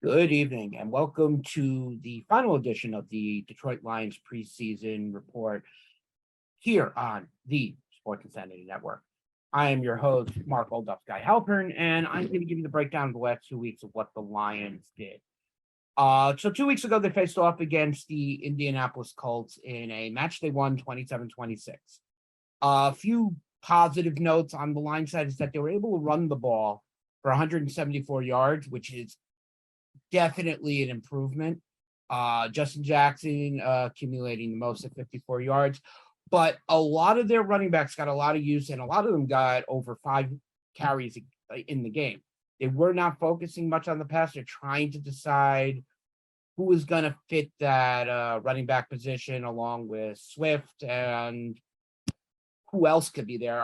Good evening and welcome to the final edition of the Detroit Lions preseason report here on the Sports Insanity Network. I am your host, Mark Old Guy Halpern, and I'm going to give you the breakdown of the last 2 weeks of what the Lions did. So 2 weeks ago, they faced off against the Indianapolis Colts in a match they won 27-26. A few positive notes on the line side is that they were able to run the ball for 174 yards, which is definitely an improvement. Justin Jackson accumulating the most at 54 yards, but a lot of their running backs got a lot of use, and a lot of them got over 5 carries in the game. They were not focusing much on the pass. They're trying to decide who is going to fit that running back position along with Swift and who else could be there.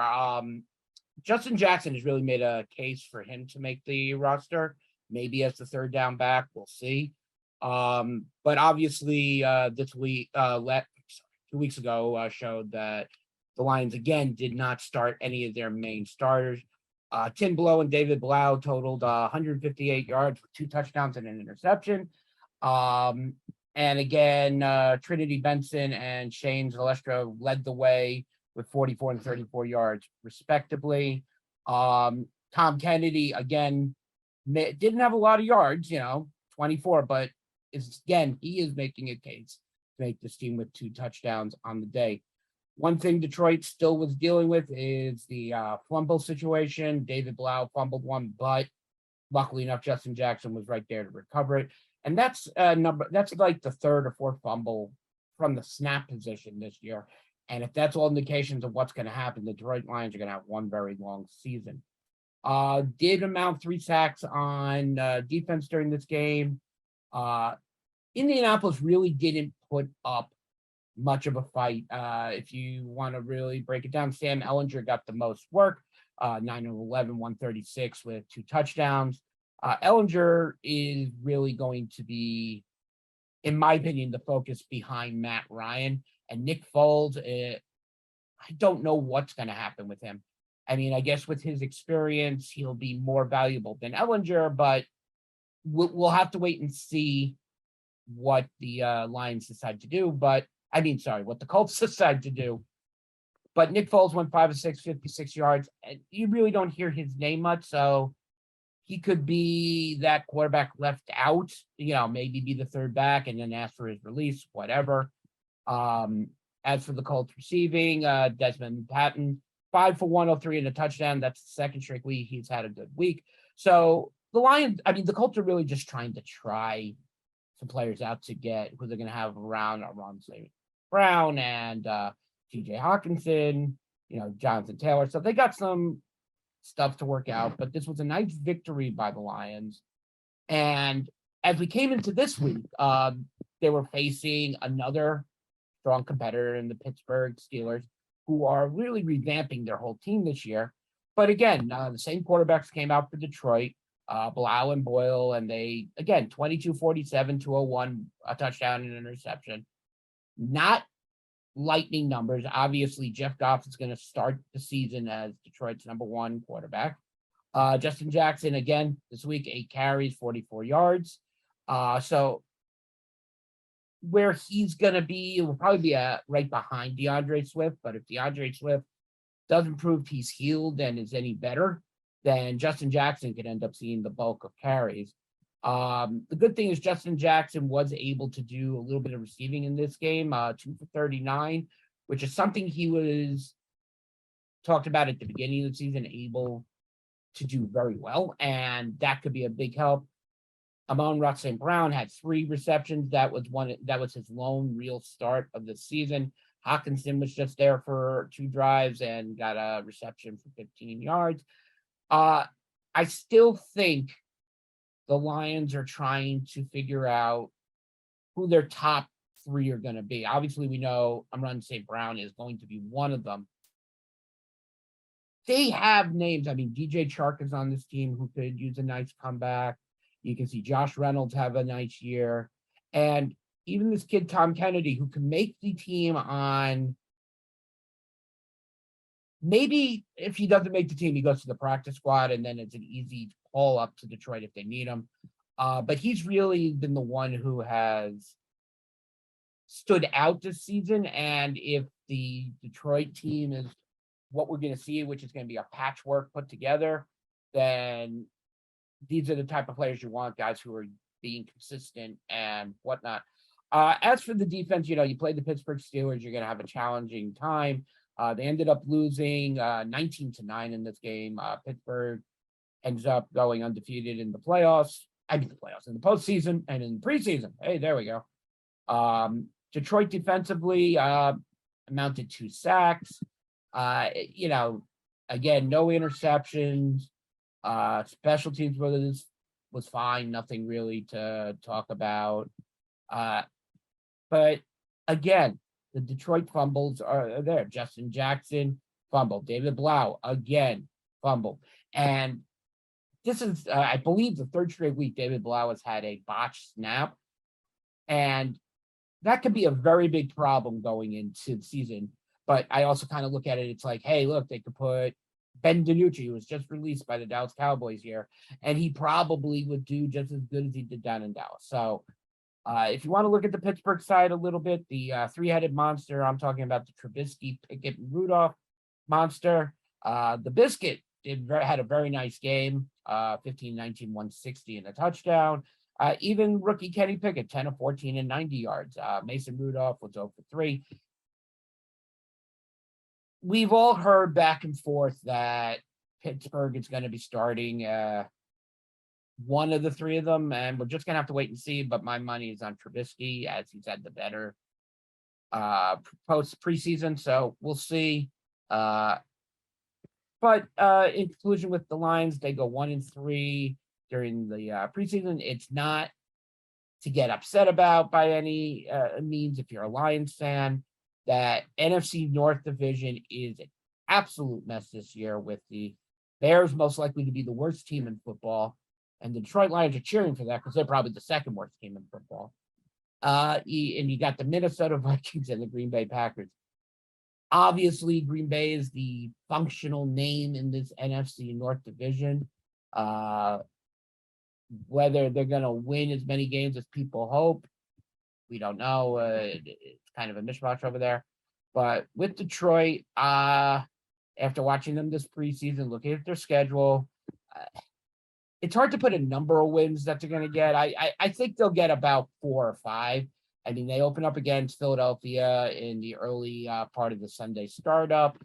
Justin Jackson has really made a case for him to make the roster, maybe as the third down back. We'll see. But obviously, this week, 2 weeks ago, showed that the Lions again did not start any of their main starters. Tim Blow and David Blau totaled 158 yards with 2 touchdowns and an interception. And again, Trinity Benson and Shane Zalestra led the way with 44 and 34 yards, respectively. Tom Kennedy, again, didn't have a lot of yards, 24, but he is making a case to make this team with 2 touchdowns on the day. One thing Detroit still was dealing with is the fumble situation. David Blau fumbled one, but luckily enough, Justin Jackson was right there to recover it. And that's like the third or fourth fumble from the snap position this year. And if that's all indications of what's going to happen, the Detroit Lions are going to have one very long season. Did amount 3 sacks on defense during this game. Indianapolis really didn't put up much of a fight. If you want to really break it down, Sam Ehlinger got the most work, 9 of 11, 136 with 2 touchdowns. Ehlinger is really going to be, in my opinion, the focus behind Matt Ryan. And Nick Foles, I don't know what's going to happen with him. I mean, I guess with his experience, he'll be more valuable than Ehlinger, but we'll have to wait and see what the Lions decide to do. What the Colts decide to do. But Nick Foles went 5 of 6, 56 yards, and you really don't hear his name much, so he could be that quarterback left out, maybe be the third back and then ask for his release, whatever. As for the Colts receiving, Desmond Patton, 5 for 103 and a touchdown. That's the second straight week he's had a good week. So the Colts are really just trying to try some players out to get who they're going to have around St. Brown and T.J. Hawkinson, Jonathan Taylor. So they got some stuff to work out, but this was a nice victory by the Lions. And as we came into this week, they were facing another strong competitor in the Pittsburgh Steelers, who are really revamping their whole team this year. But again, the same quarterbacks came out for Detroit, Blau and Boyle, and they, again, 22-47, 201, a touchdown and an interception. Not lightning numbers. Obviously, Jeff Goff is going to start the season as Detroit's number 1 quarterback. Justin Jackson, again, this week, 8 carries, 44 yards. So where he's going to be, will probably be right behind DeAndre Swift. But if DeAndre Swift doesn't prove he's healed and is any better, then Justin Jackson could end up seeing the bulk of carries. The good thing is Justin Jackson was able to do a little bit of receiving in this game, 2 for 39, which is something he was talked about at the beginning of the season, able to do very well, and that could be a big help. Amon-Ra St. Brown had 3 receptions. That was his lone real start of the season. Hawkinson was just there for 2 drives and got a reception for 15 yards. I still think the Lions are trying to figure out who their top 3 are going to be. Obviously, we know Amon-Ra St. Brown is going to be one of them. They have names. I mean, DJ Chark is on this team who could use a nice comeback. You can see Josh Reynolds have a nice year. And even this kid, Tom Kennedy, who can make the team on, maybe if he doesn't make the team, he goes to the practice squad, and then it's an easy call up to Detroit if they need him. But he's really been the one who has stood out this season. And if the Detroit team is what we're going to see, which is going to be a patchwork put together, then these are the type of players you want, guys who are being consistent and whatnot. As for the defense, you play the Pittsburgh Steelers, you're going to have a challenging time. They ended up losing 19-9 in this game. Pittsburgh ends up going undefeated in the playoffs. In the postseason and in the preseason. Hey, there we go. Detroit defensively amounted to sacks. Again, no interceptions. Special teams was fine. Nothing really to talk about. But again, the Detroit fumbles are there. Justin Jackson fumbled. David Blau again fumbled. And this is, I believe, the third straight week David Blau has had a botched snap. And that could be a very big problem going into the season. But I also kind of look at it, it's like, hey, look, they could put Ben DiNucci, who was just released by the Dallas Cowboys here, and he probably would do just as good as he did down in Dallas. So if you want to look at the Pittsburgh side a little bit, the three-headed monster, I'm talking about the Trubisky, Pickett, and Rudolph monster. The Biscuit had a very nice game, 15-19, 160 and a touchdown. Even rookie Kenny Pickett, 10 of 14 and 90 yards. Mason Rudolph was 0 for 3. We've all heard back and forth that Pittsburgh is going to be starting one of the three of them, and we're just going to have to wait and see. But my money is on Trubisky, as he's had the better preseason. So we'll see. But in conclusion with the Lions, they go 1-3 during the preseason. It's not to get upset about by any means if you're a Lions fan. That NFC North division is an absolute mess this year, with the Bears most likely to be the worst team in football. And the Detroit Lions are cheering for that because they're probably the second worst team in football. And you got the Minnesota Vikings and the Green Bay Packers. Obviously, Green Bay is the functional name in this NFC North division. Whether they're going to win as many games as people hope, we don't know. It's kind of a mishmash over there. But with Detroit, after watching them this preseason, looking at their schedule, it's hard to put a number of wins that they're going to get. I think they'll get about 4 or 5. I mean, they open up against Philadelphia in the early part of the Sunday startup.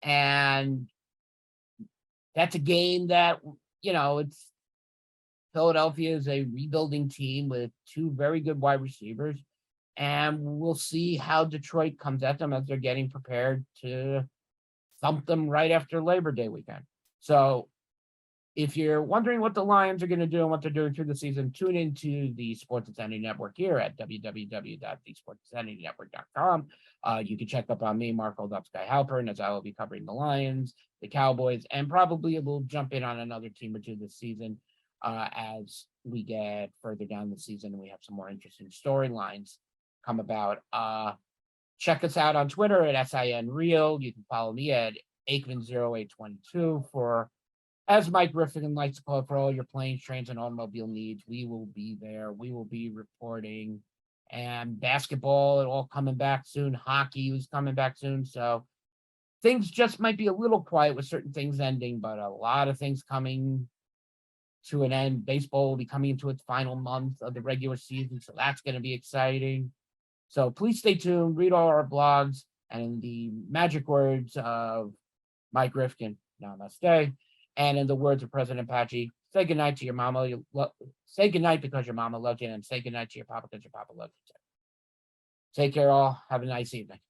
And that's a game that, it's Philadelphia is a rebuilding team with 2 very good wide receivers. And we'll see how Detroit comes at them as they're getting prepared to thump them right after Labor Day weekend. So if you're wondering what the Lions are going to do and what they're doing through the season, tune into the Sports Insanity Network here at www.thesportsinsanitynetwork.com. You can check up on me, Marco Sky Halpern, as I will be covering the Lions, the Cowboys, and probably we'll jump in on another team or two this season as we get further down the season and we have some more interesting storylines come about. Check us out on Twitter at SINReal. You can follow me at Aikman0822 for, as Mike Griffin likes to call it, for all your planes, trains, and automobile needs. We will be there. We will be reporting. And basketball, it all coming back soon. Hockey is coming back soon. So things just might be a little quiet with certain things ending, but a lot of things coming to an end. Baseball will be coming into its final month of the regular season, so that's going to be exciting. So please stay tuned, read all our blogs, and in the magic words of Mike Rifkin, namaste. And in the words of President Patchy, say goodnight to your mama. Say goodnight because your mama loves you, and say goodnight to your papa because your papa loves you too. Take care, all. Have a nice evening.